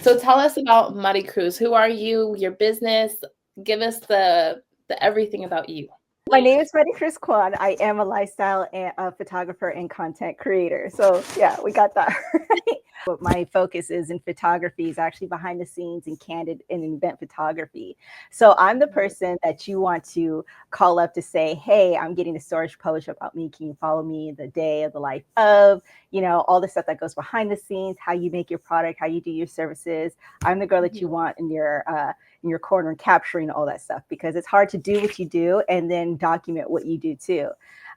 So tell us about Maricruz. Who are you? Your business? Give us the everything about you. My name is Maricruz Kwon. I am a lifestyle and photographer and content creator. So yeah, we got that right. What my focus is in photography is actually behind the scenes and candid and event photography. So I'm the person that you want to call up to say, hey, I'm getting a story published about me. Can you follow me the day of the life of, all the stuff that goes behind the scenes, how you make your product, how you do your services. I'm the girl that you want in your corner and capturing all that stuff, because it's hard to do what you do and then document what you do too.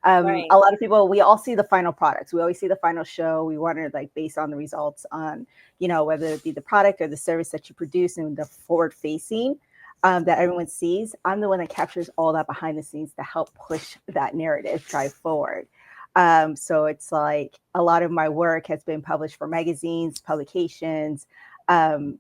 Right. A lot of people, we all see the final products. We always see the final show. We want to base on the results on, whether it be the product or the service that you produce and the forward facing that everyone sees. I'm the one that captures all that behind the scenes to help push that narrative, drive forward. So it's like a lot of my work has been published for magazines, publications,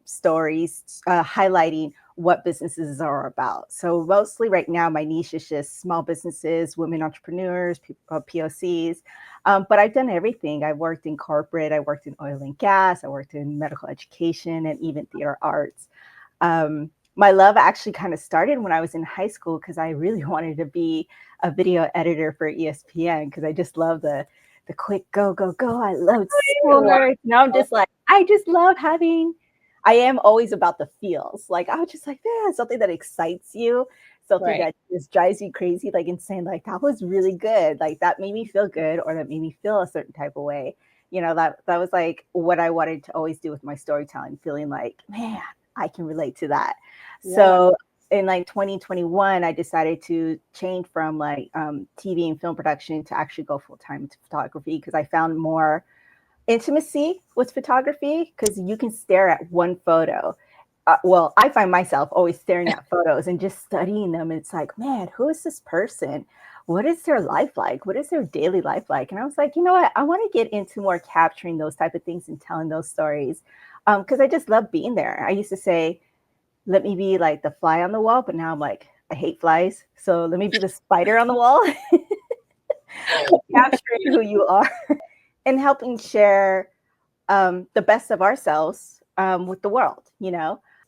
stories, highlighting what businesses are about. So mostly right now, my niche is just small businesses, women entrepreneurs, POCs. But I've done everything. I worked in corporate, I worked in oil and gas, I worked in medical education, and even theater arts. My love actually kind of started when I was in high school, because I really wanted to be a video editor for ESPN, because I just love the quick go, go, go. I love sports. Now I'm just like, I just love I am always about the feels. Like I was just like, yeah, something that excites you, something that just drives you crazy, like insane. Like that was really good. Like that made me feel good, or that made me feel a certain type of way. That was like what I wanted to always do with my storytelling, feeling like, man, I can relate to that. Yeah. So in like 2021, I decided to change from like TV and film production to actually go full time into photography, because I found more intimacy with photography, because you can stare at one photo. Well, I find myself always staring at photos and just studying them. And it's like, man, who is this person? What is their life like? What is their daily life like? And I was like, you know what? I want to get into more capturing those type of things and telling those stories, because I just love being there. I used to say, let me be like the fly on the wall, but now I'm like, I hate flies. So let me be the spider on the wall, capturing who you are and helping share the best of ourselves with the world,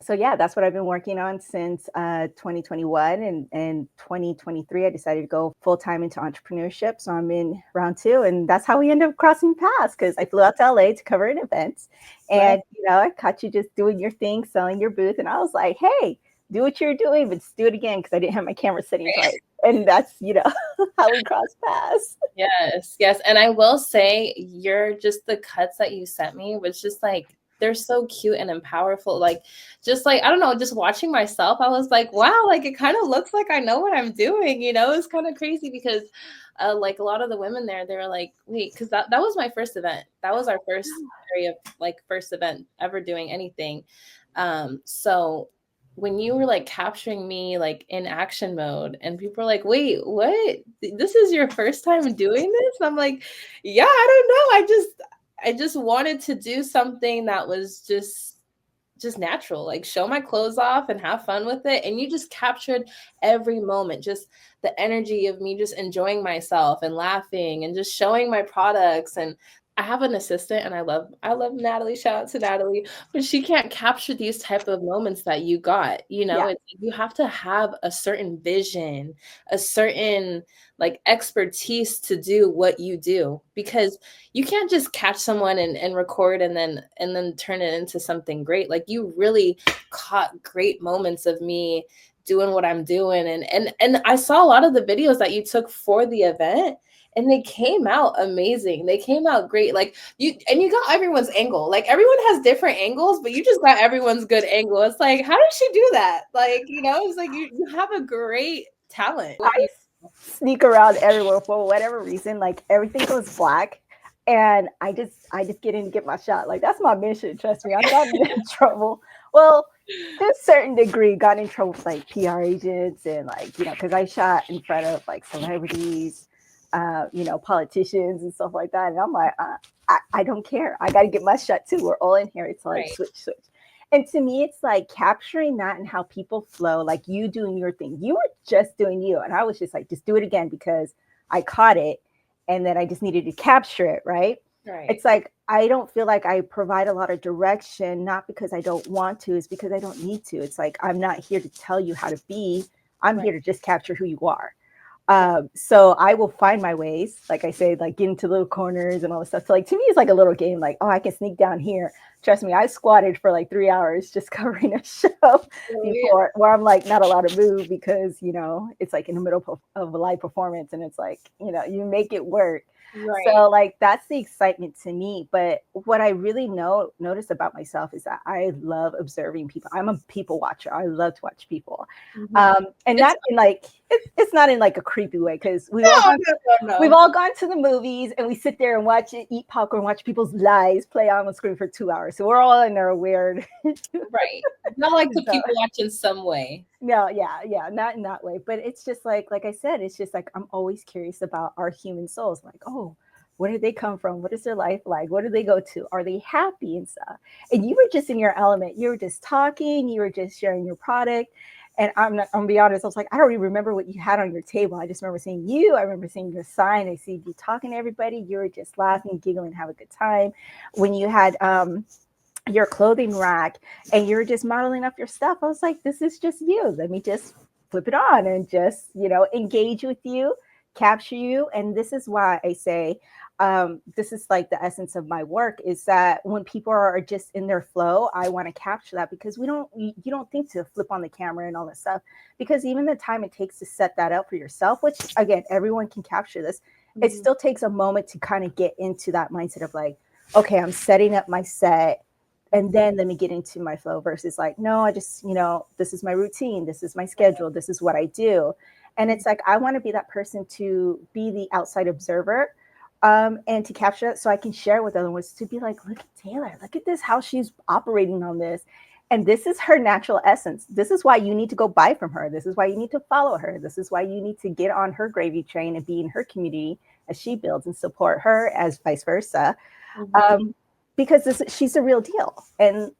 So yeah, that's what I've been working on since 2021, and 2023, I decided to go full time into entrepreneurship. So I'm in round 2, and that's how we end up crossing paths, because I flew out to LA to cover an event, and I caught you just doing your thing, selling your booth, and I was like, hey, do what you're doing, but just do it again, because I didn't have my camera settings right. And that's how we cross paths. Yes. And I will say, just the cuts that you sent me was just like, they're so cute and powerful. Like, just like, I don't know, just watching myself, I was like, wow, like it kind of looks like I know what I'm doing. It's kind of crazy, because like a lot of the women there, they were like, wait, because that was my first event. That was our first first event ever doing anything. So when you were like capturing me like in action mode, and people are like, wait, what? This is your first time doing this? I'm like, yeah, I don't know. I just wanted to do something that was just natural, like show my clothes off and have fun with it. And you just captured every moment, just the energy of me just enjoying myself and laughing and just showing my products. And I have an assistant, and I love Natalie. Shout out to Natalie, but she can't capture these type of moments that you got. You have to have a certain vision, a certain like expertise to do what you do, because you can't just catch someone and record and then turn it into something great. Like you really caught great moments of me doing what I'm doing, and I saw a lot of the videos that you took for the event, and they came out amazing. They came out great. Like you got everyone's angle. Like everyone has different angles, but you just got everyone's good angle. It's like, how does she do that? Like, it's like you have a great talent. I sneak around everywhere for whatever reason. Like everything goes black, and I just get in to get my shot. Like that's my mission. Trust me, I've gotten in trouble. Well, to a certain degree, got in trouble with like PR agents, and like because I shot in front of like celebrities, politicians and stuff like that. And I'm like, I don't care. I got to get my shot too. We're all in here. It's like switch. And to me, it's like capturing that and how people flow, like you doing your thing. You were just doing you. And I was just like, just do it again, because I caught it. And then I just needed to capture it. Right. Right. It's like I don't feel like I provide a lot of direction, not because I don't want to, it's because I don't need to. It's like I'm not here to tell you how to be. I'm Right. here to just capture who you are. Yeah. So I will find my ways, like I say, like get into little corners and all this stuff. So like to me, it's like a little game. Like, oh, I can sneak down here. Trust me, I squatted for like 3 hours just covering a show Oh, yeah. before, where I'm like not allowed to move because it's like in the middle of a live performance, and it's like you make it work. Right. So like that's the excitement to me. But what I really notice about myself is that I love observing people. I'm a people watcher. I love to watch people. Mhm. And It's not in like it's not in like a creepy way, because no, no, no, we've no. all gone to the movies and we sit there and watch it, eat popcorn, watch people's lives play on the screen for 2 hours. So we're all in there weird. Right. Not like the So, people watch in some way. no, yeah, not in that way. But it's just like I said, it's just like I'm always curious about our human souls. Like, oh, where did they come from? What is their life like? What do they go to? Are they happy and stuff? And you were just in your element. You were just talking. You were just sharing your product. And I'm gonna be honest. I was like, I don't even remember what you had on your table. I just remember seeing you. I remember seeing your sign. I see you talking to everybody. You were just laughing, giggling, have a good time. When you had your clothing rack and you're just modeling up your stuff, I was like, this is just you. Let me just flip it on and just engage with you, capture you. And this is why I say this is like the essence of my work, is that when people are just in their flow, I want to capture that, because you don't think to flip on the camera and all this stuff, because even the time it takes to set that up for yourself, which again, everyone can capture this, it Mhm. still takes a moment to kind of get into that mindset of like, okay, I'm setting up my set, and then let me get into my flow, versus like, no, I just, this is my routine, this is my schedule, this is what I do. And it's like I want to be that person to be the outside observer, and to capture it so I can share with other ones, to be like, look at Taylor, look at this, how she's operating on this. And this is her natural essence. This is why you need to go buy from her. This is why you need to follow her. This is why you need to get on her gravy train and be in her community as she builds, and support her as vice versa. Mhm. um, because she's the real deal. And,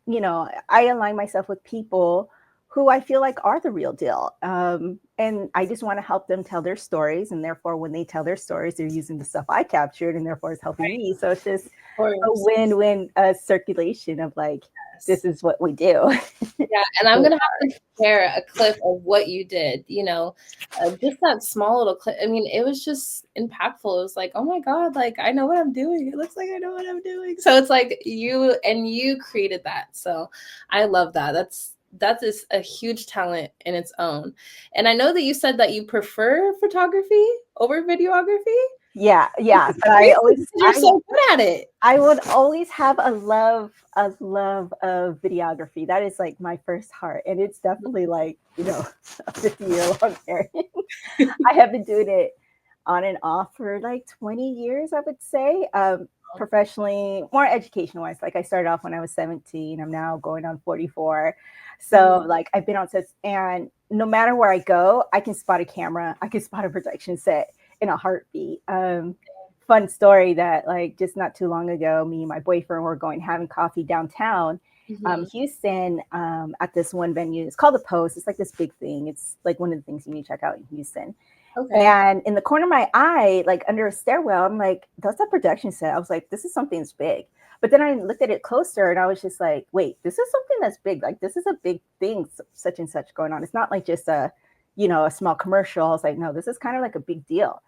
I align myself with people who I feel like are the real deal. And I just want to help them tell their stories. And therefore, when they tell their stories, they're using the stuff I captured, and therefore it's helping me. So it's just Of a course. win-win circulation of like, this Yes. is what we do. Yeah, and I'm gonna have to share a clip of what you did. Just that small little clip. I mean, it was just impactful. It was like, oh my god, like I know what I'm doing. It looks like I know what I'm doing. So it's like you created that. So I love that. That is a huge talent in its own. And I know that you said that you prefer photography over videography. Yeah. It's But I crazy always, because you're so good at it. I would always have a love of videography. That is like my first heart. And it's definitely like, a 50-year-long marriage. I have been doing it on and off for like 20 years, I would say. Professionally, more education wise. Like I started off when I was 17. I'm now going on 44. So Mhm. like I've been on sets, and no matter where I go, I can spot a camera, I can spot a production set in a heartbeat. Fun story that like just not too long ago, me and my boyfriend were going having coffee downtown, Mhm. Houston, at this one venue. It's called the Post. It's like this big thing. It's like one of the things you need to check out in Houston. Okay. And in the corner of my eye, like under a stairwell, I'm like, that's a production set. I was like, this is something that's big. But then I looked at it closer and I was just like, wait, this is something that's big. Like this is a big thing, such and such going on. It's not like just a small commercial. I was like, no, this is kind of like a big deal.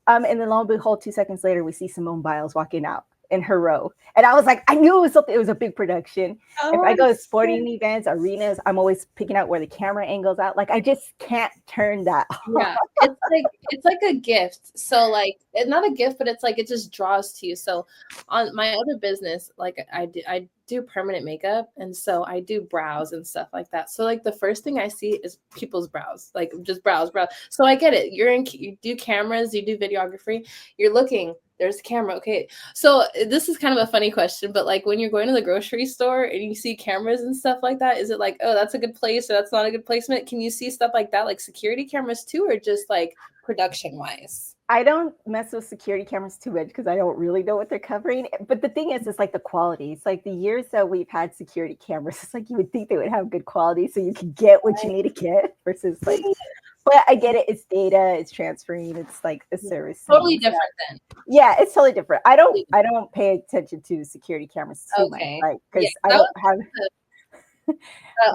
And then lo and behold, 2 seconds later, we see Simone Biles walking out in her row. And I was like, I knew it was something, it was a big production. If I Oh, go to sporting events, arenas, I'm always picking out where the camera angles out. Like I just can't turn that off. yeah, it's like a gift. So like it's not a gift, but it's like it just draws to you. So on my other business, like I do permanent makeup, and so I do brows and stuff like that. So like the first thing I see is people's brows, like just brows. So I get it. You do cameras, you do videography, you're looking, there's a camera. Okay. So this is kind of a funny question, but like when you're going to the grocery store and you see cameras and stuff like that, is it like, oh, that's a good place or that's not a good placement? Can you see stuff like that, like security cameras too, or just like production wise? I don't mess with security cameras too much because I don't really know what they're covering. But the thing is, it's like the quality. It's like the years that we've had security cameras, it's like you would think they would have good quality so you could get what you need to get versus like But I get it. It's data. It's transferring. It's like a service to Totally me. So, different then. yeah, it's totally different. I don't. Totally I don't pay attention to security cameras too much, Okay. like Yeah, because I that don't was have an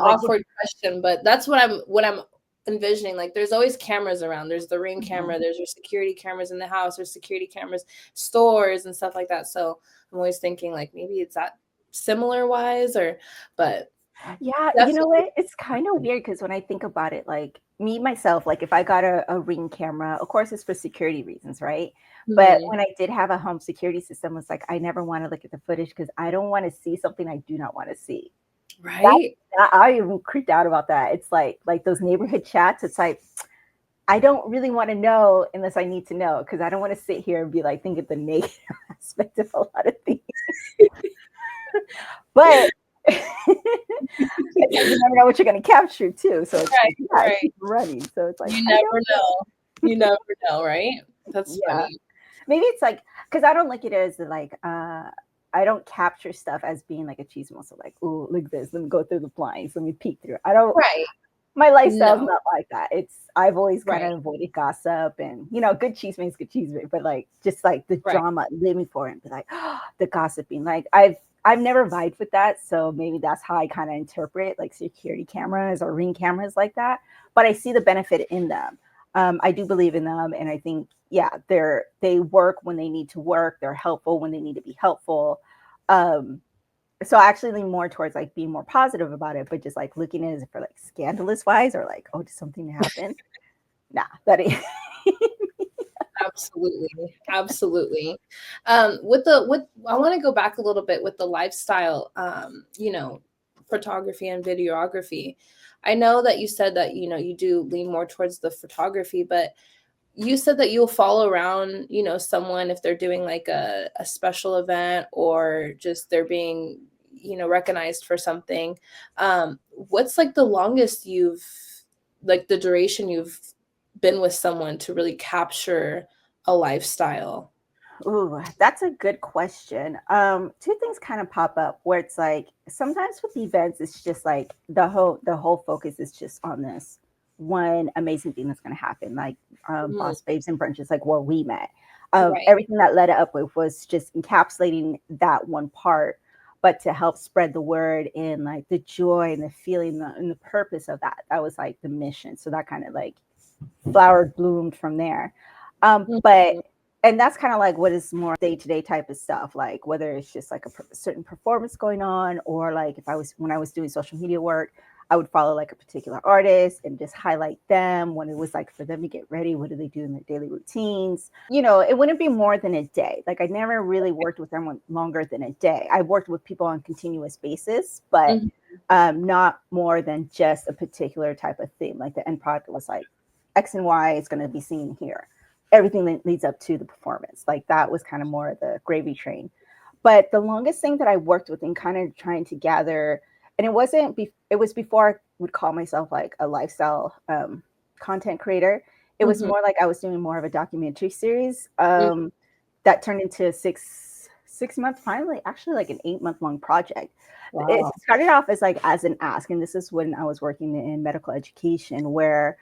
like. awkward question, but that's what I'm envisioning. Like, there's always cameras around. There's the Ring Mhm. camera. There's your security cameras in the house. There's security cameras, stores, and stuff like that. So I'm always thinking like maybe it's that similar wise, or but Yeah, you know definitely. what? It's kind of weird because when I think about it, like me myself, like if I got a Ring camera, of course it's for security reasons, right? But Mhm. when I did have a home security system, it's like I never want to look at the footage because I don't want to see something I do not want to see. That, Right? I even creeped out about that. It's like those neighborhood chats. It's like I don't really want to know unless I need to know because I don't want to sit here and be like think of the negative aspect of a lot of things. But it's like you never know what you're going to capture too. So it's Right, like, yeah, it right. keeps running. So it's like, You I never don't know. You never know, right? That's yeah. funny. Maybe it's like, because I don't look at it as like, I don't capture stuff as being like a cheese muscle, like, oh, look at this. Let me go through the blinds. Let me peek through. I don't, Right. my lifestyle's No. not like that. I've always kind Right. of avoided gossip and, good cheese makes good cheese, but like, just like the Right. drama, living for it and be like, oh, the gossiping. Like, I've never vibed with that. So maybe that's how I kind of interpret like security cameras or Ring cameras like that. But I see the benefit in them. I do believe in them. And I think, yeah, they work when they need to work. They're helpful when they need to be helpful. Um, so I actually lean more towards like being more positive about it, but just like looking at it for like scandalous wise or like, oh, did something happen? Nah, that ain't. Absolutely. Absolutely. With I want to go back a little bit with the lifestyle, photography and videography. I know that you said that, you do lean more towards the photography, but you said that you'll follow around, someone if they're doing like a special event or just they're being, recognized for something. What's like the longest like the duration you've been with someone to really capture a lifestyle? Ooh, that's a good question. Two things kind of pop up where it's like sometimes with events, it's just like the whole focus is just on this one amazing thing that's going to happen, like Mhm. Boss Babes and Brunches, like where we met. Right. Everything that led up with was just encapsulating that one part, but to help spread the word and like the joy and the feeling and the purpose of that. That was like the mission. So that kind of like flowered, bloomed from there. But Mhm. and that's kind of like what is more day-to-day type of stuff, like whether it's just like a certain performance going on, or like if I was when I was doing social media work, I would follow like a particular artist and just highlight them when it was like for them to get ready. What do they do in their daily routines? It wouldn't be more than a day. Like I never really worked with them longer than a day. I worked with people on continuous basis, but Mhm. not more than just a particular type of theme. Like the end product was like X and Y is going to be seen here. Everything that leads up to the performance. Like that was kind of more of the gravy train. But the longest thing that I worked with in kind of trying to gather, and it was before I would call myself like a lifestyle content creator. It was Mhm. more like I was doing more of a documentary series Mhm. that turned into a six month, finally, actually like an 8 month long project. It Wow. started off as like as an ask, and this is when I was working in medical education, where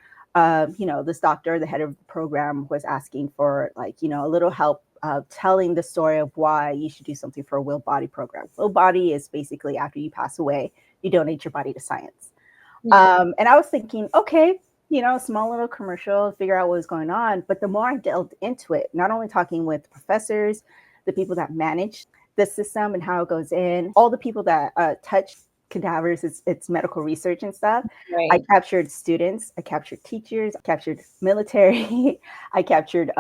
this doctor, the head of the program, was asking for like a little help telling the story of why you should do something for a Will Body program. Will Body is basically after you pass away, you donate your body to science. Yeah. And I was thinking, okay, small little commercial, figure out what was going on. But the more I delved into it, not only talking with professors, the people that manage the system and how it goes in, all the people that touch cadavers, it's medical research and stuff. I Right. captured students, I captured teachers, I captured military, I captured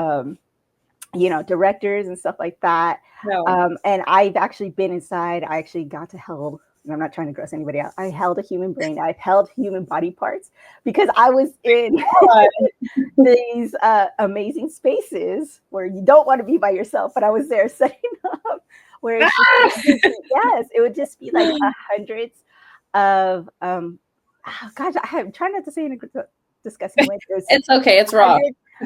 directors and stuff like that. No. And I've actually been inside. I actually got to hold, and I'm not trying to gross anybody out. I held a human brain. I've held human body parts because I was in these amazing spaces where you don't want to be by yourself. But I was there setting up where it's just yes, it would just be like hundreds of oh, gosh, I'm trying not to say in a disgusting way. There's It's okay. It's raw.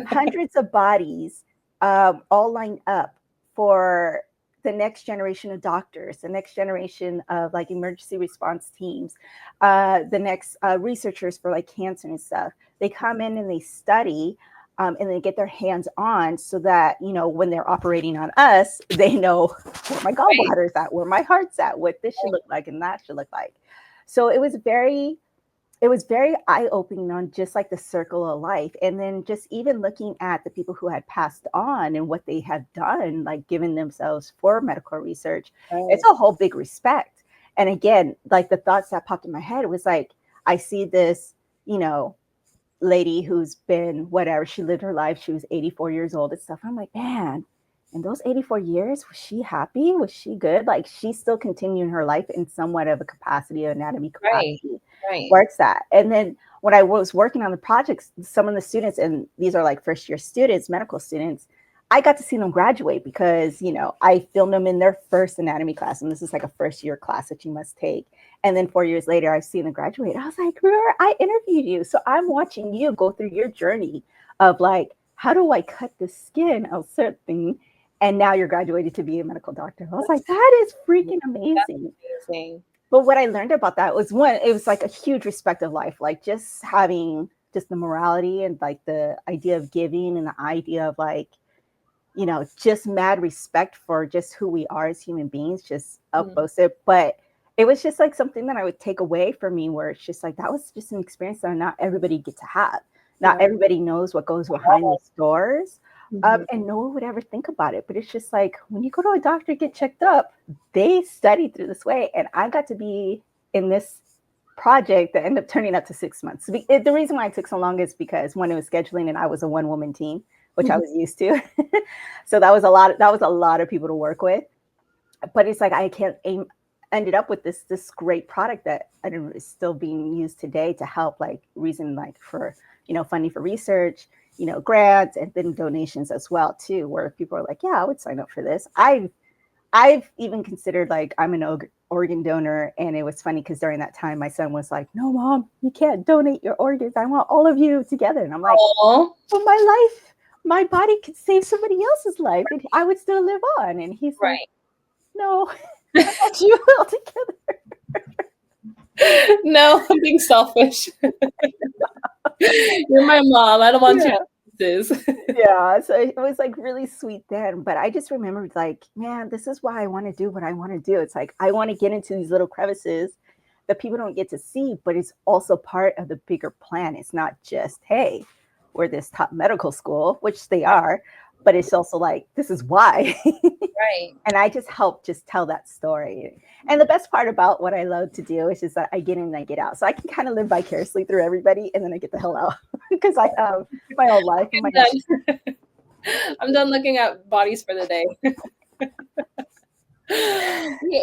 hundreds of bodies all lined up for the next generation of doctors, the next generation of like emergency response teams, the next researchers for like cancer and stuff. They come in and they study, and they get their hands on, so that, you know, when they're operating on us, they know where my gallbladder's at, where my heart's at, what this should look like and that should look like. So it was very eye-opening on just like the circle of life. And then just even looking at the people who had passed on and what they had done, like given themselves for medical research. It's a whole big respect. And again, like the thoughts that popped in my head was like, I see this, you know, lady who's been whatever, she lived her life, she was 84 years old and stuff. I'm like, man, in those 84 years, was she happy? Was she good? Like, she's still continuing her life in somewhat of a capacity, anatomy capacity. Works at. And then when I was working on the projects, some of the students, and these are like first year students, medical students, I got to see them graduate because, you know, I filmed them in their first anatomy class. And this is like a first year class that you must take. And then 4 years later, I've seen them graduate. I was like, remember, I interviewed you. So I'm watching you go through your journey of like, how do I cut the skin of certain? And now you're graduated to be a medical doctor. I was like, that is freaking amazing. But what I learned about that was, one, it was like a huge respect of life, like just having just the morality and like the idea of giving and the idea of like, you know, just mad respect for just who we are as human beings, just up close it. But it was just like something that I would take away from me, where it's just like, that was just an experience that not everybody get to have. Not everybody knows what goes behind those doors. And no one would ever think about it. But it's just like, when you go to a doctor, get checked up, they studied through this way. And I got to be in this project that ended up turning up to 6 months. The reason why it took so long is because, one, it was scheduling and I was a one-woman team, which I was used to. So that was a lot of people to work with. But it's like, ended up with this great product that is still being used today to help like reason like for, you know, funding for research, you know, grants, and then donations as well too, where people are like, yeah, I would sign up for this. I've even considered, like, I'm an organ donor. And it was funny because during that time, my son was like, no, Mom, you can't donate your organs. I want all of you together. And I'm like, but my body could save somebody else's life and I would still live on. And he's like, no, I want you all together. No, I'm being selfish. You're my mom. I don't want you. Yeah, so it was like really sweet then. But I just remembered, like, man, this is why I want to do what I want to do. It's like, I want to get into these little crevices that people don't get to see, but it's also part of the bigger plan. It's not just, hey, we're this top medical school, which they are, but it's also like, this is why. And I just help just tell that story. And the best part about what I love to do is just that I get in and I get out. So I can kind of live vicariously through everybody, and then I get the hell out because I have my own life. I'm done looking at bodies for the day.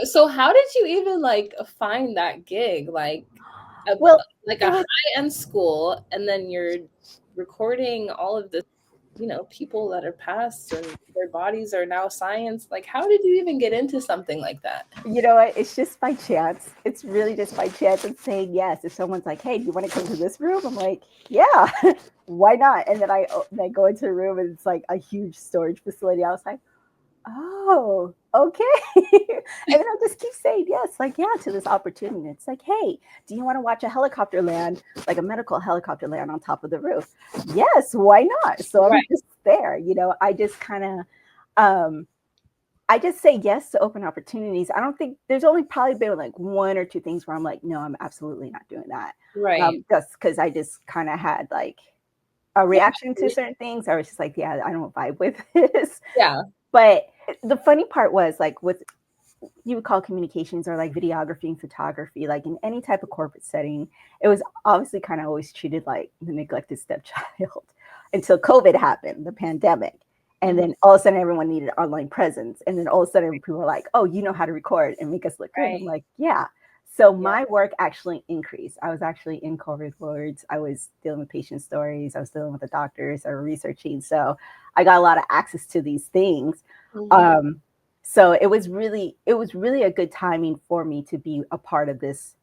So how did you even like find that gig? Like, a high-end school, and then you're recording all of this, you know, people that are passed and their bodies are now science. Like, how did you even get into something like that? You know what? It's just by chance. It's really just by chance and saying yes. If someone's like, hey, do you want to come to this room? I'm like, yeah, why not? And then I go into the room and it's like a huge storage facility. I was like, oh, okay. And then I just keep saying yes, like, yeah, to this opportunity. It's like, hey, do you want to watch a helicopter land, like a medical helicopter land on top of the roof? Yes, why not? So I'm just there, you know, I just kind of, I just say yes to open opportunities. I don't think there's only probably been like one or two things where I'm like, no, I'm absolutely not doing that. Just because I just kind of had like a reaction to certain things. I was just like, yeah, I don't vibe with this. But the funny part was, like, with you would call communications or like videography and photography, like in any type of corporate setting, it was obviously kind of always treated like the neglected stepchild until COVID happened, the pandemic. And then all of a sudden everyone needed online presence. And then all of a sudden people were like, oh, you know how to record and make us look good. I'm like, yeah. So my work actually increased. I was actually in COVID wards. I was dealing with patient stories. I was dealing with the doctors or researching. So I got a lot of access to these things. So it was really a good timing for me to be a part of this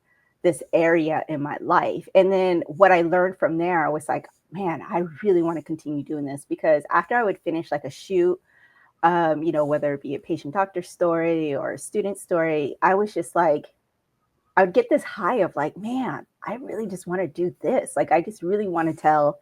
area in my life. And then what I learned from there, I was like, man, I really want to continue doing this, because after I would finish like a shoot, whether it be a patient doctor story or a student story, I was just like, I would get this high of like, man, I really just want to do this. Like, I just really want to tell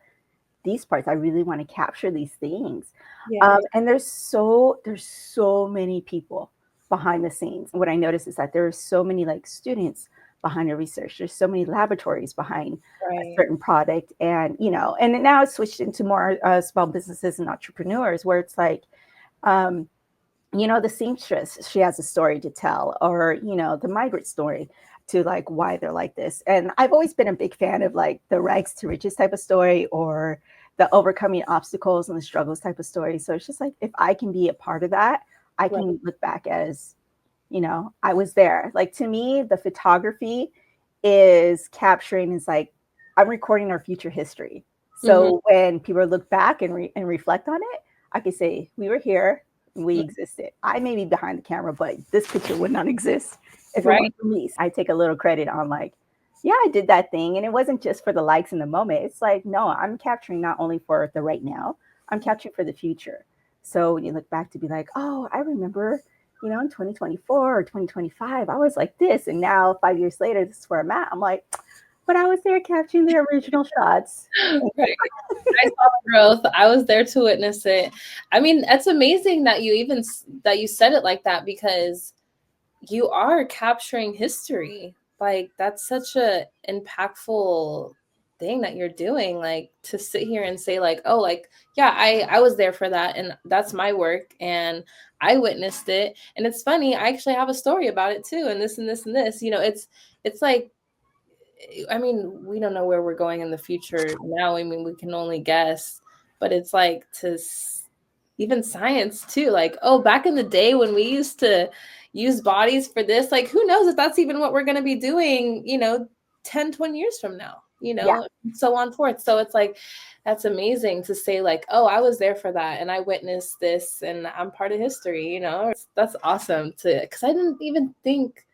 these parts. I really want to capture these things. Yeah. And there's so many people behind the scenes. What I noticed is that there are so many like students behind the research. There's so many laboratories behind a Right. certain product, and and now it's switched into more small businesses and entrepreneurs, where it's like, um, the seamstress, she has a story to tell, or the migrant story to like why they're like this. And I've always been a big fan of like the rags to riches type of story, or the overcoming obstacles and the struggles type of story. So it's just like, if I can be a part of that, I Right. can look back as, I was there. Like, to me, the photography is capturing, is like, I'm recording our future history. Hmm. So when people look back and reflect on it, I can say, we were here, we existed. I may be behind the camera, but this picture would not exist if it Right. weren't for me. I take a little credit on like, yeah, I did that thing. And it wasn't just for the likes in the moment. It's like, no, I'm capturing not only for the right now, I'm capturing for the future. So when you look back to be like, oh, I remember, in 2024 or 2025, I was like this. And now 5 years later, this is where I'm at. I'm like, but I was there capturing the original shots. Right. I saw the growth. I was there to witness it. I mean, that's amazing that that you said it like that, because you are capturing history. Like, that's such a impactful thing that you're doing, like, to sit here and say like, oh, like, yeah, I was there for that, and that's my work, and I witnessed it. And it's funny, I actually have a story about it too, and this and this and this. It's like, I mean, we don't know where we're going in the future now. I mean, we can only guess, but it's like, even science too. Like, oh, back in the day when we used to use bodies for this, like, who knows if that's even what we're going to be doing, 10, 20 years from now, Yeah. so on forth. So it's like, that's amazing to say like, oh, I was there for that, and I witnessed this, and I'm part of history. That's awesome because I didn't even think,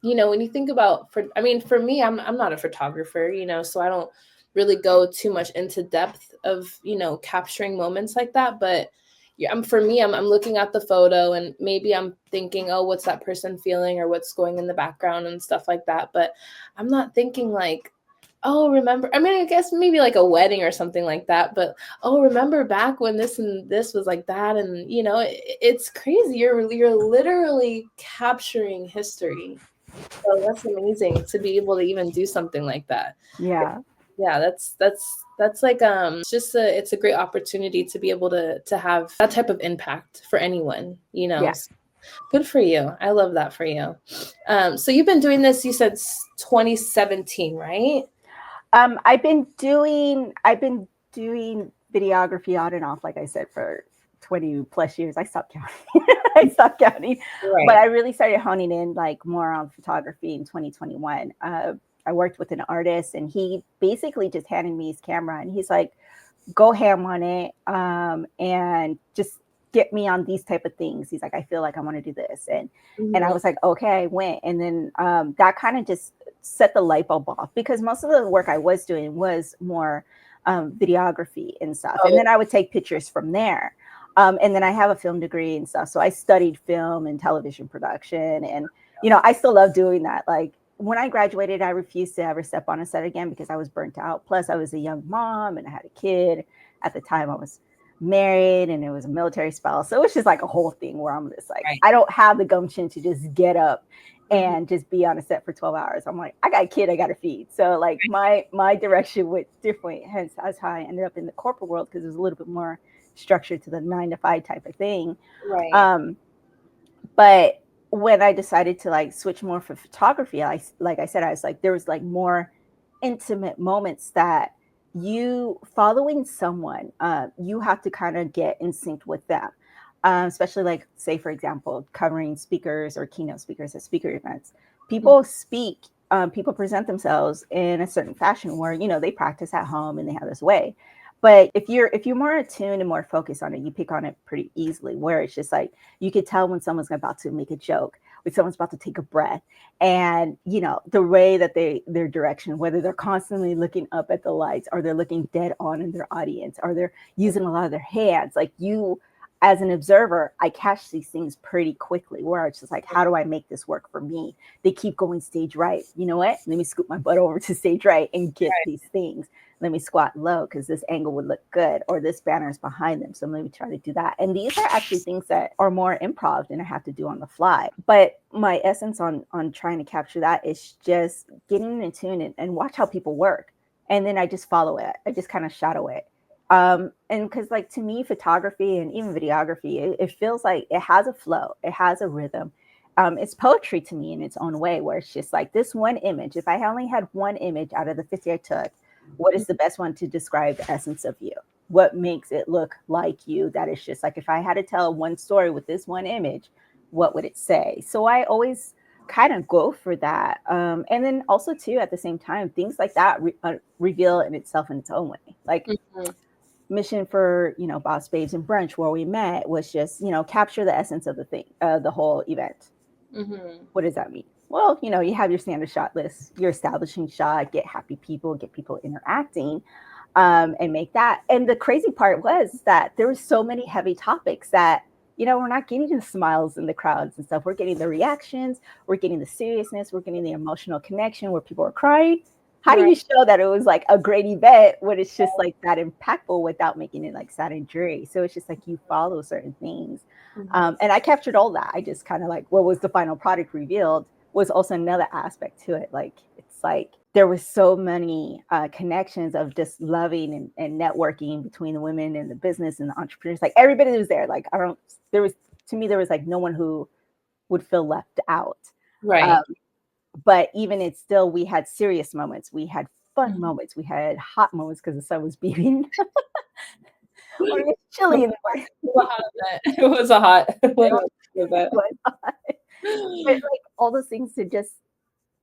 when you think about, I mean, for me, I'm not a photographer, so I don't really go too much into depth of, capturing moments like that. But yeah, for me, I'm looking at the photo, and maybe I'm thinking, oh, what's that person feeling, or what's going in the background and stuff like that. But I'm not thinking like, oh, remember, I mean, I guess maybe like a wedding or something like that, but oh, remember back when this and this was like that. And it's crazy. You're literally capturing history. So that's amazing to be able to even do something like that. Yeah. Yeah, that's like, it's a great opportunity to be able to have that type of impact for anyone. Yeah. Good for you. I love that for you. So you've been doing this, you said 2017, right? I've been doing videography on and off, like I said, for 20 plus years. I stopped counting. I stopped counting. But Right. I really started honing in like more on photography in 2021. I worked with an artist, and he basically just handed me his camera, and he's like, go ham on it, and just get me on these type of things. He's like, I feel like I want to do this. And I Mhm. was like, okay, I went. And then that kind of just set the light bulb off, because most of the work I was doing was more videography and stuff. And Oh, then I would take pictures from there. And then I have a film degree and stuff. So I studied film and television production. And, I still love doing that. Like, when I graduated, I refused to ever step on a set again because I was burnt out. Plus, I was a young mom and I had a kid. At the time, I was married, and it was a military spouse. So it was just like a whole thing where I'm just like, right. I don't have the gumption to just get up Mhm. and just be on a set for 12 hours. I'm like, I got a kid I got to feed. So like my direction went different. Hence, that's how I ended up in the corporate world, because it was a little bit more structured to the 9 to 5 type of thing. Right. Um, but when I decided to like switch more for photography, like I said, I was like, there was like more intimate moments that you following someone, you have to kind of get in sync with them. Especially like, say, for example, covering speakers or keynote speakers at speaker events. Mhm. People speak, people present themselves in a certain fashion where, they practice at home and they have this way. But if you're more attuned and more focused on it, you pick on it pretty easily, where it's just like, you could tell when someone's about to make a joke, when someone's about to take a breath, and the way that their direction, whether they're constantly looking up at the lights, or they're looking dead on in their audience, or they're using a lot of their hands, like as an observer, I catch these things pretty quickly where it's just like, how do I make this work for me? They keep going stage right. You know what? Let me scoop my butt over to stage right and get Right. these things. Let me squat low because this angle would look good, or this banner is behind them. So let me try to do that. And these are actually things that are more improv than I have to do on the fly. But my essence on trying to capture that is just getting in tune and watch how people work. And then I just follow it. I just kind of shadow it. And because like to me, photography and even videography, it feels like it has a flow, it has a rhythm. It's poetry to me in its own way, where it's just like this one image. If I only had one image out of the 50 I took, what is the best one to describe the essence of you? What makes it look like you? That is just like, if I had to tell one story with this one image, what would it say? So I always kind of go for that. And then also too, at the same time, things like that reveal in itself in its own way. Like Mm-hmm. mission for, Boss Babes and Brunch, where we met, was just, capture the essence of the thing, the whole event. Mm-hmm. What does that mean? Well, you have your standard shot list, your establishing shot, get happy people, get people interacting, and make that. And the crazy part was that there were so many heavy topics that, we're not getting the smiles in the crowds and stuff. We're getting the reactions, we're getting the seriousness, we're getting the emotional connection where people are crying. How do Right. you show that it was like a great event when it's just like that impactful without making it like sad and dreary? So it's just like you follow certain things. Mm-hmm. And I captured all that. I just kind of like what was the final product revealed was also another aspect to it. Like it's like there was so many connections of just loving and networking between the women and the business and the entrepreneurs. Like everybody was there. Like there was, to me, there was like no one who would feel left out. Um, Right. but even it's still, we had serious moments. We had fun Mm-hmm. moments. We had hot moments because the sun was beating or it was It chilly was in the morning. a hot event. It was a hot event. But like all those things to just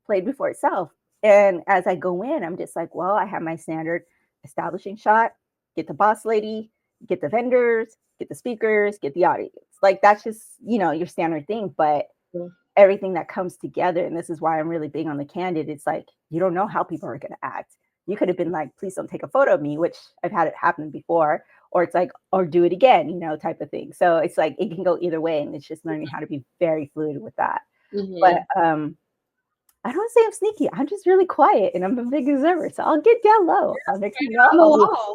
played before itself. And as I go in, I'm just like, well, I have my standard establishing shot, get the boss lady, get the vendors, get the speakers, get the audience. Like that's just, your standard thing. But everything that comes together, and this is why I'm really big on the candid, it's like you don't know how people are gonna act. You could have been like, please don't take a photo of me, which I've had it happen before, or it's like, or do it again, type of thing. So it's like it can go either way, and it's just learning how to be very fluid with that. But Mm-hmm. I don't say I'm sneaky. I'm just really quiet and I'm a big observer. So I'll get down low. Next thing you know, On the wall.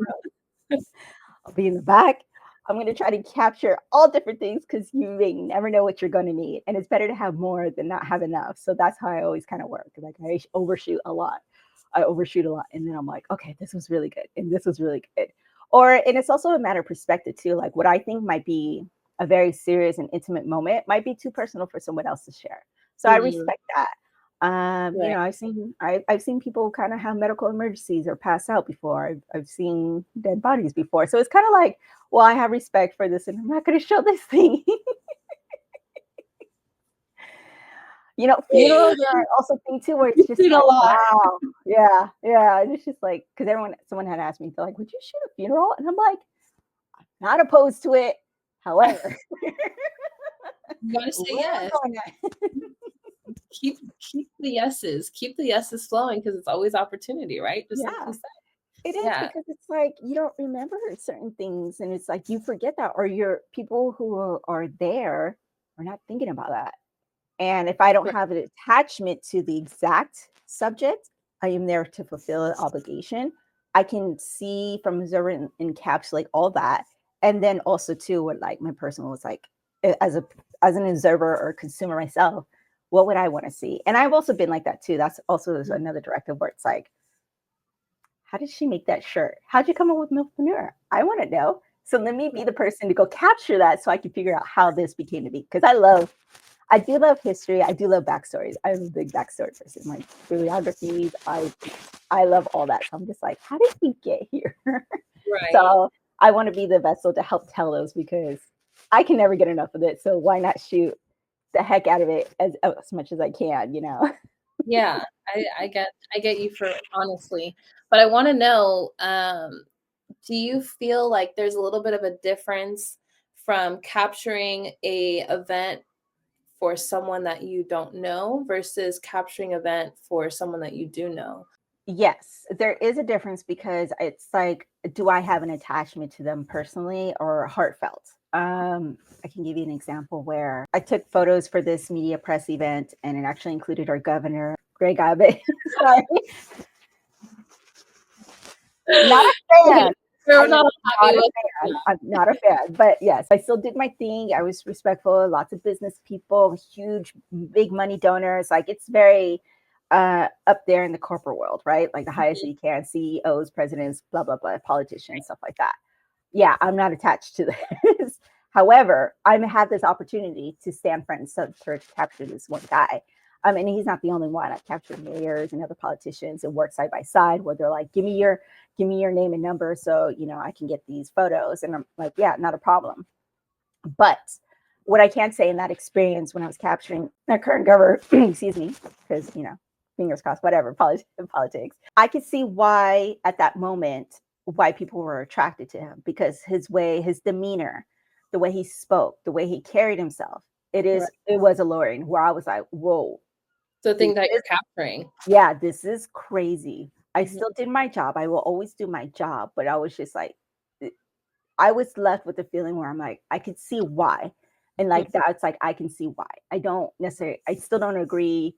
I'll be in the back. I'm going to try to capture all different things because you may never know what you're going to need. And it's better to have more than not have enough. So that's how I always kind of work. Like I overshoot a lot. I overshoot a lot. And then I'm like, okay, this was really good. And this was really good. And it's also a matter of perspective too. Like what I think might be a very serious and intimate moment might be too personal for someone else to share. So I Mm-hmm. respect that. Right. I've seen people kind of have medical emergencies or pass out before. I've seen dead bodies before. So it's kind of like, well, I have respect for this, and I'm not going to show this thing. Funerals are also thing too, where it's You just did a like, lot. wow, yeah, yeah. And it's just like because someone had asked me, they're like, "Would you shoot a funeral?" And I'm like, not opposed to it. However, You gotta say where I'm yes. going at, Keep the yeses. Keep the yeses flowing because it's always opportunity, right? Just like yeah. you said. It is Yeah. because it's like you don't remember certain things, and it's like you forget that, or your people who are there are not thinking about that. And if I don't Right. have an attachment to the exact subject, I am there to fulfill an obligation. I can see from observer and encapsulate all that, and then also too, what like my personal was like as an observer or consumer myself, what would I want to see? And I've also been like that too. That's also there's another directive where it's like how did she make that shirt? How'd you come up with MILFPRENEUR? I want to know. So let me be the person to go capture that so I can figure out how this became to be. Because I do love history. I do love backstories. I'm a big backstory person. Like bibliographies, I love all that. So I'm just like, how did we get here? Right. So I want to be the vessel to help tell those because I can never get enough of it. So why not shoot the heck out of it as much as I can? Yeah. I get you for honestly. But I want to know, do you feel like there's a little bit of a difference from capturing a event for someone that you don't know versus capturing event for someone that you do know? Yes, there is a difference because it's like, do I have an attachment to them personally or heartfelt? I can give you an example where I took photos for this media press event, and it actually included our governor, Greg Abbott. Sorry. Not a fan. We're I'm not not happy a with fan. I'm not a fan. But yes, I still did my thing. I was respectful. Lots of business people, huge, big money donors. Like it's very up there in the corporate world, right? Like the highest you can, CEOs, presidents, blah, blah, blah, politicians, stuff like that. Yeah, I'm not attached to this. However, I had this opportunity to stand front and center to capture this one guy. And he's not the only one. I've captured mayors and other politicians and worked side by side where they're like, give me your name and number so I can get these photos. And I'm like, yeah, not a problem. But what I can say in that experience when I was capturing our current governor, excuse me, because fingers crossed, whatever, politics, I could see why at that moment why people were attracted to him, because his way, his demeanor, the way he spoke, the way he carried himself, it was alluring, where I was like, whoa. the thing that you're capturing. Yeah, this is crazy. I still did my job. I will always do my job, but I was just like, I was left with the feeling where I'm like, I could see why. And like that's like, I can see why. I still don't agree,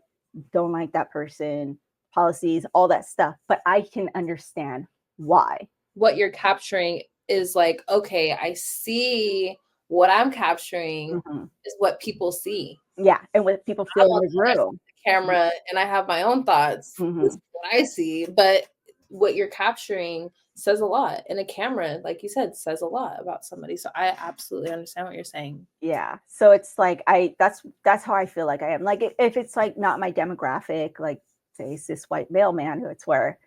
don't like that person, policies, all that stuff, but I can understand why. What you're capturing is like, okay, I see what I'm capturing is what people see. Yeah, and what people feel in the room. Camera, and I have my own thoughts. This is what I see, but what you're capturing says a lot. And a camera, like you said, says a lot about somebody. So I absolutely understand what you're saying. Yeah. So it's like that's how I feel like I am. Like if it's like not my demographic, like say cis white male man, who it's where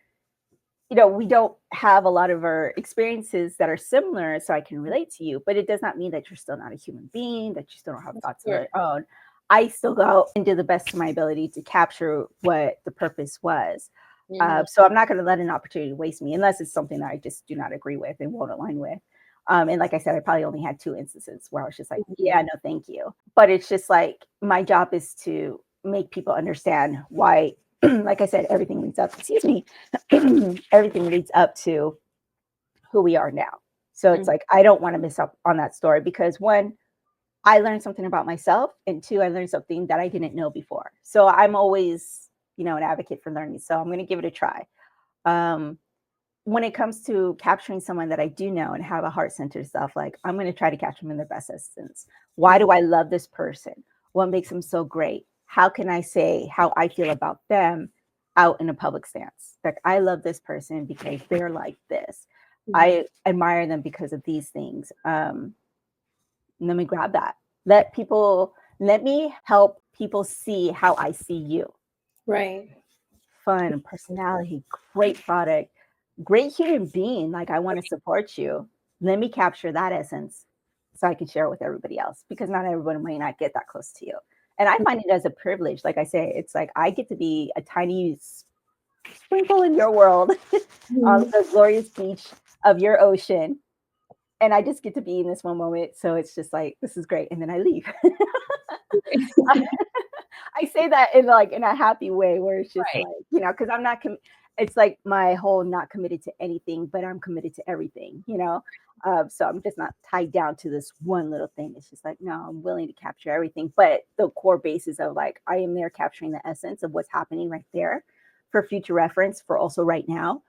we don't have a lot of our experiences that are similar, so I can relate to you, but it does not mean that you're still not a human being, that you still don't have thoughts of your own. I still go out and do the best of my ability to capture what the purpose was. So I'm not going to let an opportunity waste me unless it's something that I just do not agree with and won't align with. And like I said, I probably only had 2 instances where I was just like, yeah, no, thank you. But it's just like my job is to make people understand why, like I said, everything leads up, excuse me, everything leads up to who we are now. So it's like, I don't want to miss up on that story because 1, I learned something about myself, and 2, I learned something that I didn't know before. So I'm always, an advocate for learning. So I'm going to give it a try. When it comes to capturing someone that I do know and have a heart-centered stuff, like I'm going to try to capture them in their best essence. Why do I love this person? What makes them so great? How can I say how I feel about them out in a public stance? Like, I love this person because they're like this. I admire them because of these things. Let me grab that. Let me help people see how I see you. Right. Fun, personality, great product, great human being. Like, I want to support you. Let me capture that essence so I can share it with everybody else, because not everyone might not get that close to you. And I find it as a privilege. Like I say, it's like I get to be a tiny sprinkle in your world on the glorious beach of your ocean. And I just get to be in this one moment. So it's just like, this is great. And then I leave. I say that in a happy way where it's just like, because I'm not, it's like my whole not committed to anything, but I'm committed to everything, so I'm just not tied down to this one little thing. It's just like, no, I'm willing to capture everything. But the core basis of like, I am there capturing the essence of what's happening right there for future reference, for also right now.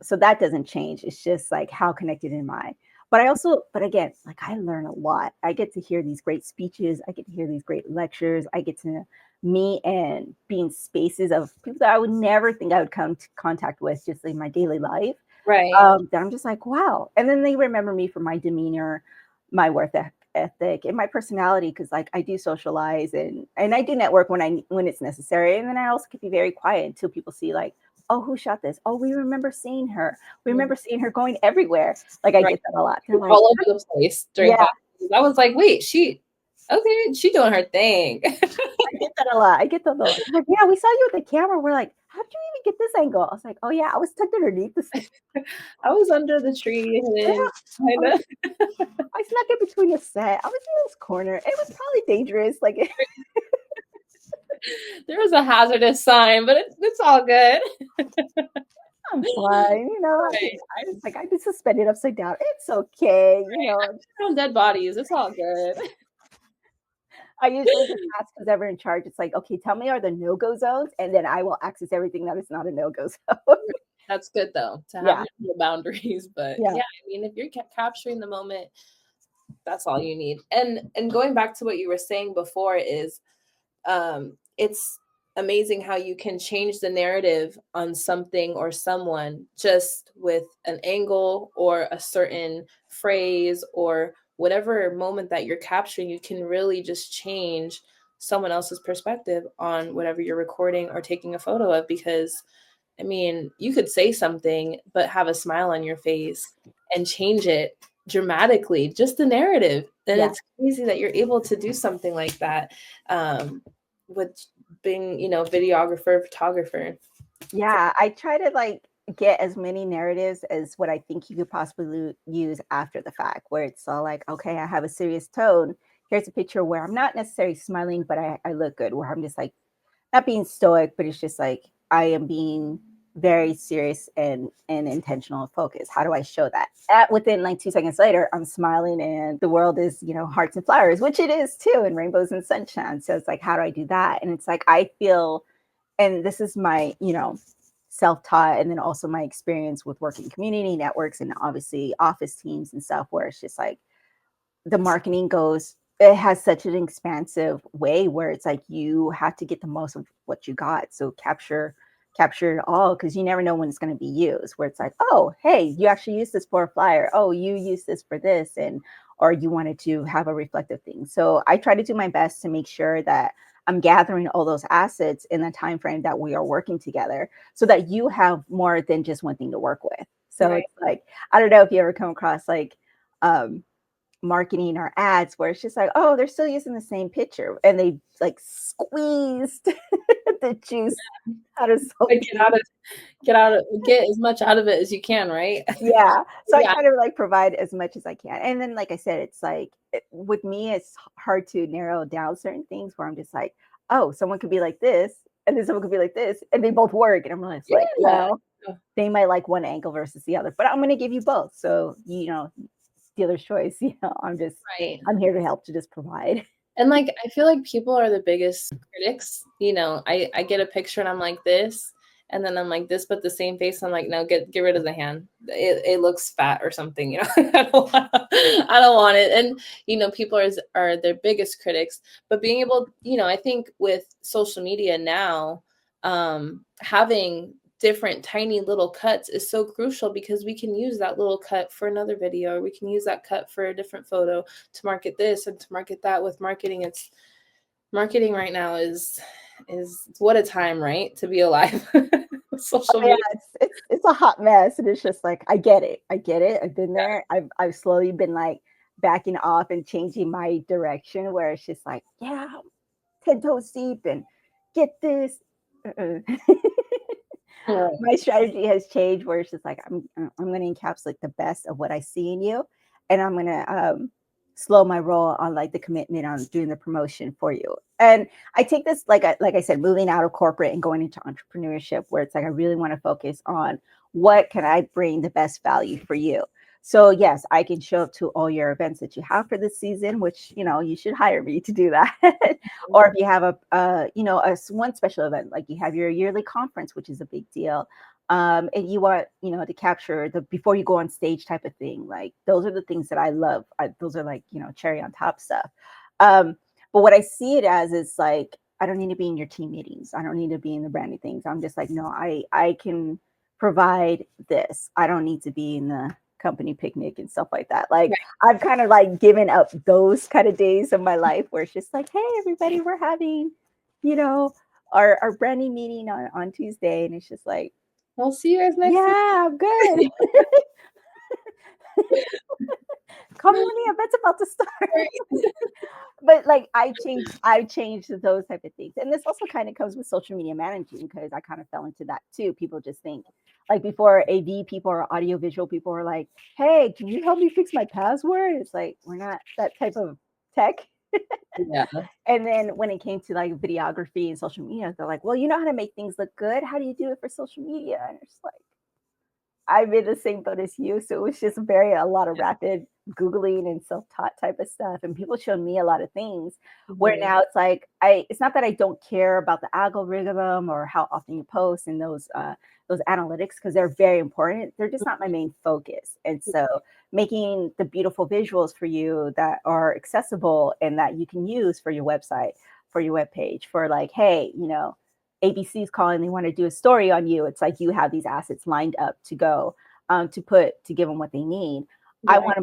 So that doesn't change. It's just like, how connected am I? But again, like, I learn a lot. I get to hear these great speeches. I get to hear these great lectures. I get to meet and be in spaces of people that I would never think I would come to contact with just in my daily life. Right. That I'm just like, wow. And then they remember me for my demeanor, my work ethic, and my personality, because like I do socialize and I do network when it's necessary. And then I also can be very quiet until people see like, oh, who shot this? Oh, we remember seeing her. We remember seeing her going everywhere. Like, I get that a lot. They're like, all over the place during classes. I was like, wait, she doing her thing. I get that a lot. Like, yeah, we saw you with the camera. We're like, how did you even get this angle? I was like, oh yeah, I was tucked underneath this. I was under the tree. And I snuck in between the set. I was in this corner. It was probably dangerous. Like, there was a hazardous sign, but it's all good. I'm fine. Right. I've been suspended upside down. It's okay. On dead bodies. It's all good. I usually just ask who's in charge. It's like, okay, tell me are the no-go zones, and then I will access everything that is not a no-go zone. That's good though to have Yeah, your boundaries. But yeah, yeah, I mean, if you're capturing the moment, that's all you need. And going back to what you were saying before is it's amazing how you can change the narrative on something or someone just with an angle or a certain phrase or whatever moment that you're capturing. You can really just change someone else's perspective on whatever you're recording or taking a photo of, because I mean, you could say something but have a smile on your face and change it dramatically, just the narrative. And yeah. it's crazy that you're able to do something like that, with being, videographer, photographer. Yeah, I try to get as many narratives as what I think you could possibly use after the fact, where it's all like, okay, I have a serious tone. Here's a picture where I'm not necessarily smiling, but I look good, where I'm just like not being stoic, but it's just like I am being very serious and intentional and focused. How do I show that? Within like 2 seconds later, I'm smiling and the world is, hearts and flowers, which it is too, and rainbows and sunshine. So it's like, how do I do that? And it's like I feel, and this is my, self-taught, and then also my experience with working community networks and obviously office teams and stuff, where it's just like the marketing goes, it has such an expansive way where it's like you have to get the most of what you got. So capture it all, because you never know when it's going to be used, where it's like, oh, hey, you actually use this for a flyer, oh, you use this for this, and or you wanted to have a reflective thing. So I try to do my best to make sure that I'm gathering all those assets in the time frame that we are working together, so that you have more than just one thing to work with. So Right. it's like, I don't know if you ever come across like marketing or ads where it's just like, oh, they're still using the same picture, and they like squeezed the juice out of Like, social media. get as much out of it as you can, right? Yeah. So I Yeah. try to provide as much as I can. And then, like I said, it's like with me, it's hard to narrow down certain things where I'm just like, oh, someone could be like this, and then someone could be like this, and they both work. And I'm just like, Yeah. well, they might like one angle versus the other, but I'm going to give you both. So, dealer's choice. Right. I'm here to help, to just provide. And like I feel like people are the biggest critics. I get a picture and I'm like this, and then I'm like this, but the same face. I'm like, no, get rid of the hand. It looks fat or something. I don't want it. And people are their biggest critics. But being able, I think with social media now, having different tiny little cuts is so crucial, because we can use that little cut for another video, or we can use that cut for a different photo to market this and to market that. With marketing, it's marketing right now is what a time, right, to be alive. Social Oh, yeah, media. it's a hot mess, and it's just like, I get it. I get it. I've been there. I've slowly been backing off and changing my direction, where it's just like, yeah, 10 toes deep and get this. Uh-uh. Yeah. My strategy has changed, where it's just like, I'm going to encapsulate the best of what I see in you, and I'm going to slow my roll on the commitment on doing the promotion for you. And I take this, like I said, moving out of corporate and going into entrepreneurship, where it's like I really want to focus on what can I bring the best value for you. So yes, I can show up to all your events that you have for this season, which you should hire me to do that. Or if you have one special event, like you have your yearly conference, which is a big deal, and you want to capture the before you go on stage type of thing. Like those are the things that I love. Those are cherry on top stuff. um but what I see it as is like, I don't need to be in your team meetings, I don't need to be in the branding things. I'm just like, no, I can provide this. I don't need to be in the company picnic and stuff like that. Like, Right. I've kind of given up those kind of days of my life, where it's just like, hey, everybody, we're having you know our branding meeting on Tuesday, and it's just like, I'll see you guys next week. yeah, I'm good. Call me when the event's about to start. But I changed those type of things. And this also kind of comes with social media managing, because I kind of fell into that too. People just think, like, before, AV people or audiovisual people are like, hey, can you help me fix my password? It's like, we're not that type of tech. Yeah. And then when it came to videography and social media, they're like, well, you know how to make things look good. How do you do it for social media? And it's like, I'm in the same boat as you. So it was just a lot of rapid Googling and self-taught type of stuff. And people showed me a lot of things where Mhm. now it's like, it's not that I don't care about the algorithm or how often you post and those analytics, because they're very important. They're just not my main focus. And so making the beautiful visuals for you that are accessible and that you can use for your website, for your webpage, for like, hey, ABC's calling, they want to do a story on you. It's like you have these assets lined up to go, to give them what they need. Right. I want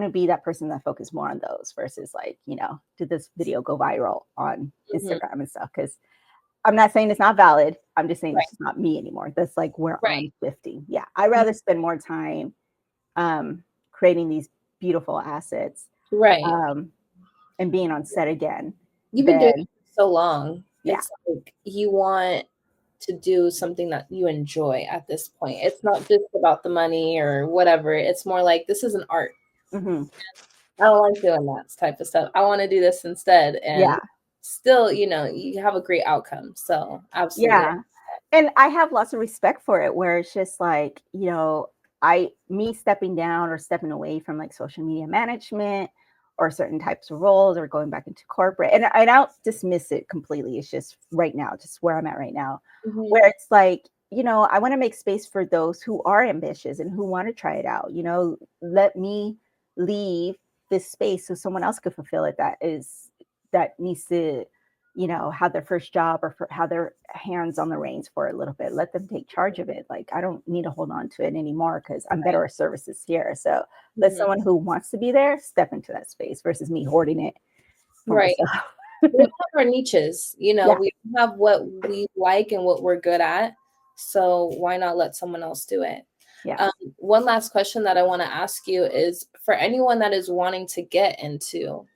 to be that person that focus more on those versus like, did this video go viral on Mhm. Instagram and stuff? Because I'm not saying it's not valid. I'm just saying Right. it's just not me anymore. That's like where Right. I'm shifting. Yeah. I'd Mhm. rather spend more time creating these beautiful assets, Right. um, and being on set again You've been doing it than, for so long. yeah. It's like you want to do something that you enjoy at this point. It's not just about the money or whatever. It's more like this is an art. Hmm. I don't like doing that type of stuff. I want to do this instead. And Yeah. still, you have a great outcome. So absolutely. Yeah. And I have lots of respect for it where it's just like, me stepping down or stepping away from like social media management or certain types of roles or going back into corporate. And I don't dismiss it completely. It's just right now, just where I'm at right now, Mhm. where it's like, I want to make space for those who are ambitious and who want to try it out. Let me leave this space so someone else could fulfill it that needs to have their first job or have their hands on the reins for a little bit. Let them take charge of it. Like, I don't need to hold on to it anymore because I'm better at services here. So let Mhm. someone who wants to be there step into that space versus me hoarding it for Right. myself. We have our niches, Yeah. we have what we like and what we're good at. So why not let someone else do it? Yeah. Um, One last question that I want to ask you is for anyone that is wanting to get into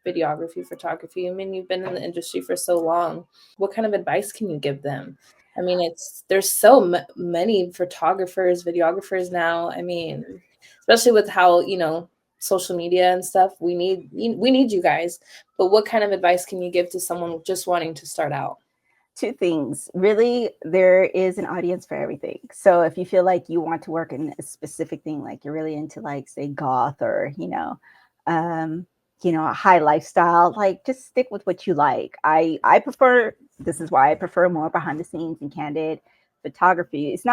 videography, photography. I mean, you've been in the industry for so long. What kind of advice can you give them? I mean, there's so many photographers, videographers now. I mean, especially with how, social media and stuff, we need you guys. But what kind of advice can you give to someone just wanting to start out? Two things. Really, there is an audience for everything. So if you feel like you want to work in a specific thing, like you're really into like say goth or, um, a high lifestyle, like just stick with what you like. I prefer this is why I prefer more behind the scenes and candid photography. It's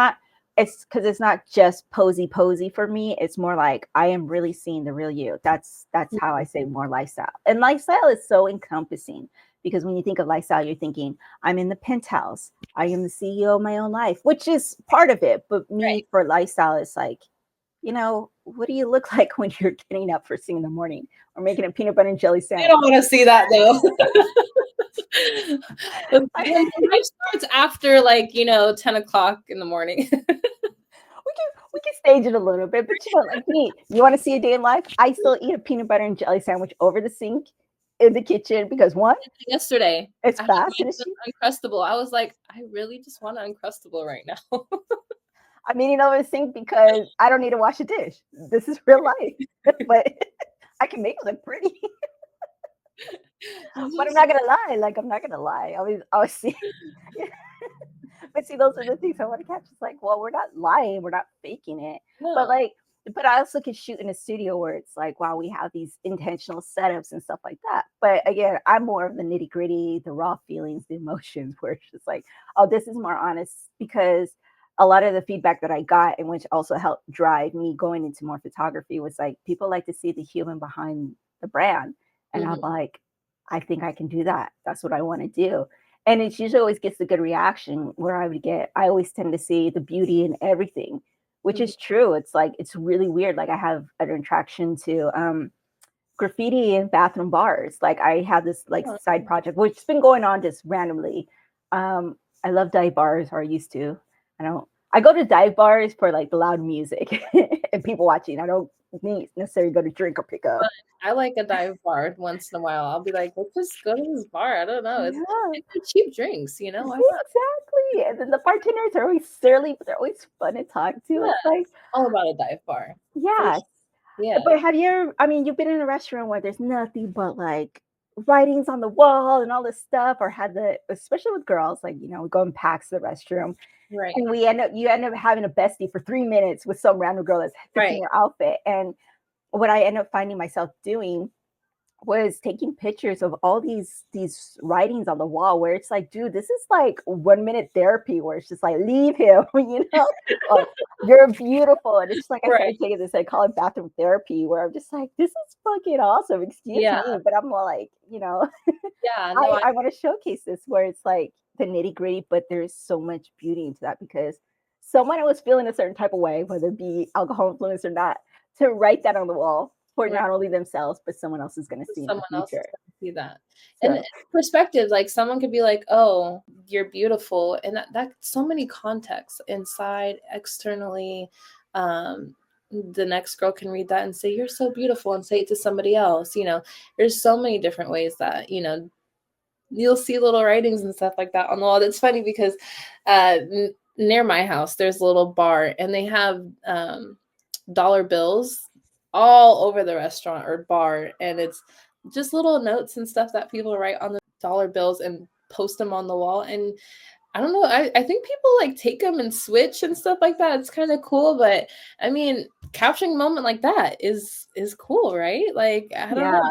because it's not just posy for me. It's more like I am really seeing the real you. That's how I say more lifestyle. And lifestyle is so encompassing because when you think of lifestyle, you're thinking I'm in the penthouse. I am the CEO of my own life, which is part of it. But Right. me for lifestyle, it's like, what do you look like when you're getting up first thing in the morning or making a peanut butter and jelly I sandwich? don't want to see that though. we The life starts after 10 o'clock in the morning. can stage it a little bit, but like me, you want to see a day in life? I still eat a peanut butter and jelly sandwich over the sink in the kitchen because one, Yesterday, it's I had fast and it's cheap. my Uncrustable. I was like, I really just want an Uncrustable right now. I'm eating over the sink because I don't need to wash a dish. This is real life, but I can make it look pretty. But I'm not gonna lie. Like I'm not gonna lie. I was see. But see, those are the things I want to catch. It's like, well, we're not lying, we're not faking it. But No. like, but I also could shoot in a studio where it's like, wow, we have these intentional setups and stuff like that. But again, I'm more of the nitty gritty, the raw feelings, the emotions, where it's just like, oh, this is more honest because a lot of the feedback that I got, and which also helped drive me going into more photography, was like people like to see the human behind the brand, and I'm Mhm. like, I think I can do that. That's what I want to do, and it usually always gets a good reaction where I always tend to see the beauty in everything, which Mhm. is true. It's like, it's really weird. Like I have an attraction to graffiti in bathroom bars. Like I have this like Oh, side project, which has been going on just randomly. I love dive bars, or I used to. I go to dive bars for like the loud music and people watching. I don't need necessarily go to drink or pick but up. I like a dive bar once in a while. I'll be like, let's just go to this bar. I don't know. Yeah. It's cheap drinks, why not? Exactly. And then the bartenders are always surly, but they're always fun to talk to. Yeah, It's like, all about a dive bar. For yeah. sure. Yeah. But have you ever, I mean, you've been in a restaurant where there's nothing but like writings on the wall and all this stuff, or had the, especially with girls, like, we go in packs to the restroom, Right. and you end up having a bestie for 3 minutes with some random girl that's fixing Right. your outfit. And what I end up finding myself doing was taking pictures of all these writings on the wall, where it's like, dude, this is like 1 minute therapy, where it's just like, leave him, or you're beautiful. And it's just like, I Right. started taking this, I call it bathroom therapy, where I'm just like, this is fucking awesome. Excuse Yeah. me. But I'm more like, Yeah. No, I want to showcase this, where it's like the nitty gritty, but there's so much beauty into that, because someone was feeling a certain type of way, whether it be alcohol influence or not, to write that on the wall for right. not only themselves, but someone else is going to see in the Someone else is future. going to see that. And So, perspective, like someone could be like, oh, you're beautiful. And that so many contexts inside, externally. The next girl can read that and say, you're so beautiful, and say it to somebody else. There's so many different ways that, you'll see little writings and stuff like that on the wall. That's funny because near my house, there's a little bar, and they have dollar bills all over the restaurant or bar, and it's just little notes and stuff that people write on the dollar bills and post them on the wall. And I don't know, I think people like take them and switch and stuff like that. It's kind of cool, but I mean, capturing a moment like that is cool, right? Like, I don't know, yeah,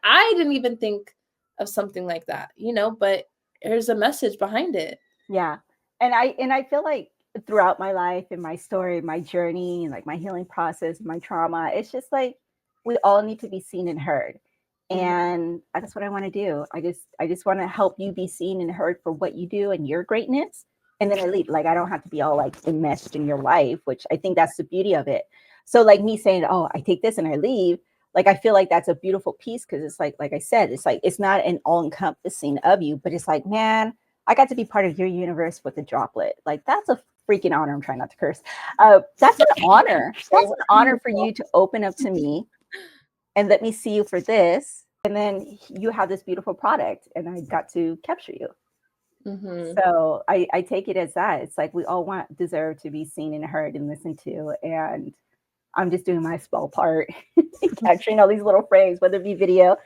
I didn't even think of something like that, but there's a message behind it. yeah. And I feel like throughout my life and my story, my journey, and like my healing process, my trauma, it's just like we all need to be seen and heard. Mhm. And that's what I want to do. I just want to help you be seen and heard for what you do and your greatness. And then I leave. Like, I don't have to be all like enmeshed in your life, which I think that's the beauty of it. So like me saying, oh, I take this and I leave, like I feel like that's a beautiful piece, because it's like I said, it's like it's not an all encompassing of you, but it's like, man, I got to be part of your universe with a droplet. Like, that's a freaking honor. I'm trying not to curse. That's an honor. That's an honor for you to open up to me and let me see you for this. And then you have this beautiful product, and I got to capture you. Mhm. So I take it as that. It's like we all deserve to be seen and heard and listened to. And I'm just doing my small part in capturing all these little frames, whether it be video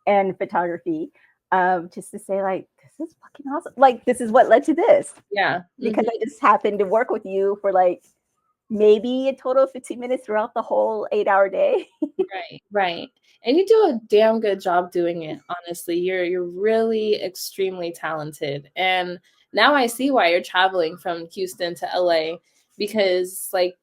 and photography, just to say, like, this is fucking awesome. Like, this is what led to this, Yeah. because Mhm. I just happened to work with you for like maybe a total of 15 minutes throughout the whole 8-hour day. Right, right. And you do a damn good job doing it, honestly. You're really extremely talented. And now I see why you're traveling from Houston to LA, because like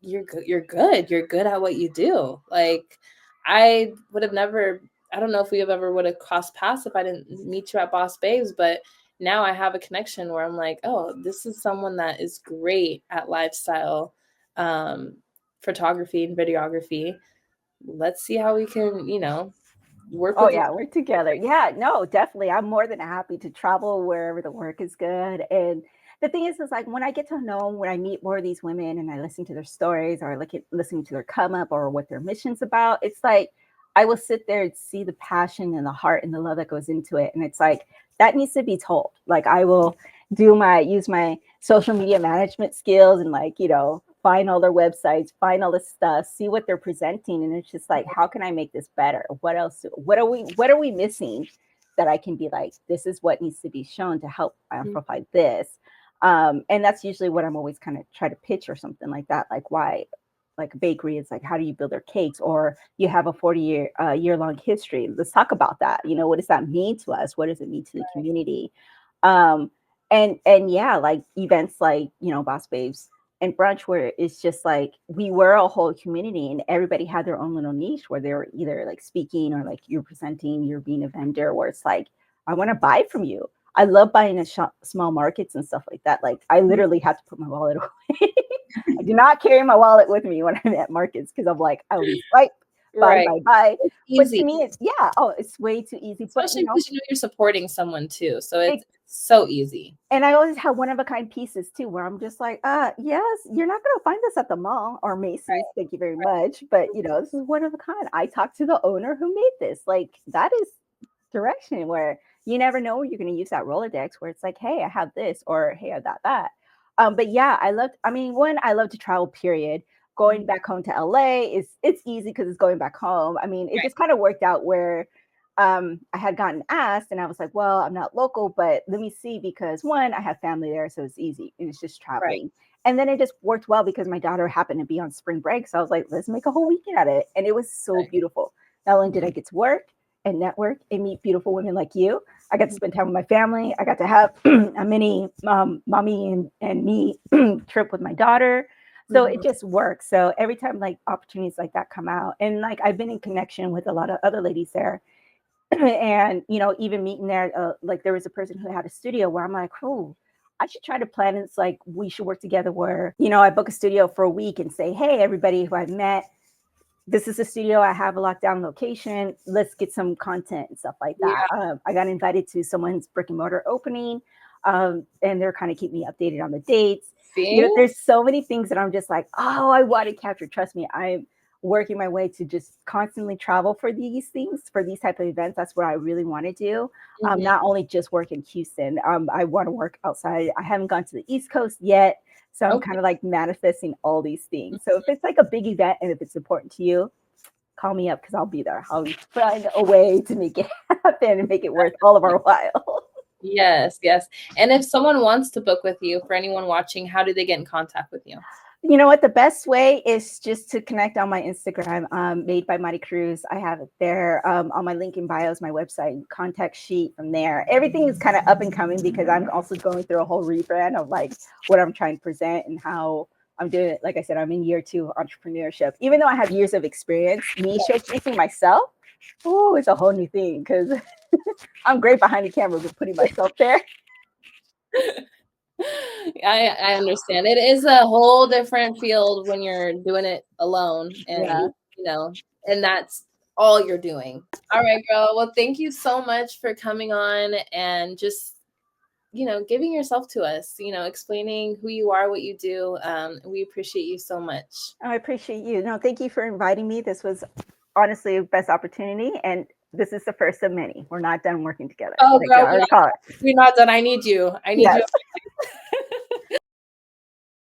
you're good, you're good. You're good at what you do. Like, I would have never, I don't know if we have ever would have crossed paths if I didn't meet you at Boss Babes, but now I have a connection where I'm like, oh, this is someone that is great at lifestyle um photography and videography. Let's see how we can, work Oh with you. yeah, we're together. Yeah, no, definitely. I'm more than happy to travel wherever the work is good. And the thing is like when I get to know, when I meet more of these women and I listen to their stories, or listening to their come up or what their mission's about, it's like I will sit there and see the passion and the heart and the love that goes into it. And it's like that needs to be told. Like, I will use my social media management skills, and like, find all their websites, find all this stuff, see what they're presenting. And it's just like, how can I make this better? What are we missing, that I can be like, this is what needs to be shown to help amplify this. And that's usually what I'm always kind of try to pitch, or something like that. Like, why, like a bakery, it's like, how do you build their cakes? Or you have a 40 year long history. Let's talk about that. What does that mean to us? What does it mean to the community? Um, and yeah, like events like, Boss Babes and brunch, where it's just like we were a whole community, and everybody had their own little niche, where they were either like speaking, or like you're presenting, you're being a vendor, where it's like, I want to buy from you. I love buying at small markets and stuff like that. Like, I literally have to put my wallet away. I do not carry my wallet with me when I'm at markets, because I'm like, I always swipe, buy, Right. buy, buy. It's But to easy, me, it's way too easy. But especially because you're supporting someone too. So it's so easy. and I always have one of a kind pieces too, where I'm just like, yes, you're not going to find this at the mall or Right. Macy's. Thank you very much. But, this is one of a kind. I talked to the owner who made this. Like, that is direction, where you never know where you're going to use that Rolodex, where it's like, hey, I have this, or hey, I got that. But yeah, I love to travel, period. Going Mhm. back home to LA it's easy, because it's going back home. I mean, it Right. just kind of worked out where I had gotten asked, and I was like, well, I'm not local, but let me see, because one, I have family there, so it's easy. It's just Right. traveling. And then it just worked well because my daughter happened to be on spring break. So I was like, let's make a whole weekend out of it. And it was so Right. beautiful. Not only did I get to work and network and meet beautiful women like you, I got to spend time with my family. I got to have a mini mommy and me trip with my daughter. So it Mhm. just works. So every time like opportunities like that come out, and like I've been in connection with a lot of other ladies there, and even meeting there, like there was a person who had a studio where I'm like, oh, I should try to plan. It's like we should work together where I book a studio for a week and say, hey, everybody who I've met, this is the studio. I have a lockdown location. Let's get some content and stuff like that. Yeah. I got invited to someone's brick and mortar opening, and they're kind of keeping me updated on the dates. See? There's so many things that I'm just like, oh, I want to capture. Trust me, I'm working my way to just constantly travel for these things, for these type of events. That's what I really want to do. Mhm. Not only just work in Houston. I want to work outside. I haven't gone to the East Coast yet. So I'm Okay. kind of like manifesting all these things. So if it's like a big event and if it's important to you, call me up because I'll be there. I'll find a way to make it happen and make it worth all of our while. Yes, yes. And if someone wants to book with you, for anyone watching, how do they get in contact with you? You know what? The best way is just to connect on my Instagram, made by Maricruz. I have it there on my link in bio is my website, contact sheet from there. Everything is kind of up and coming because I'm also going through a whole rebrand of like what I'm trying to present and how I'm doing it. Like I said, I'm in year 2 of entrepreneurship. Even though I have years of experience, me showcasing myself, oh, it's a whole new thing because I'm great behind the camera, but putting myself there. I understand. It is a whole different field when you're doing it alone and Yeah. and that's all you're doing. All right, girl. Well, thank you so much for coming on and just giving yourself to us, explaining who you are, what you do. We appreciate you so much. I appreciate you. No, thank you for inviting me. This was honestly the best opportunity. And this is the first of many. We're not done working together. Oh, Like I girl, already call it. we're not done. I need you. I need Yes. you.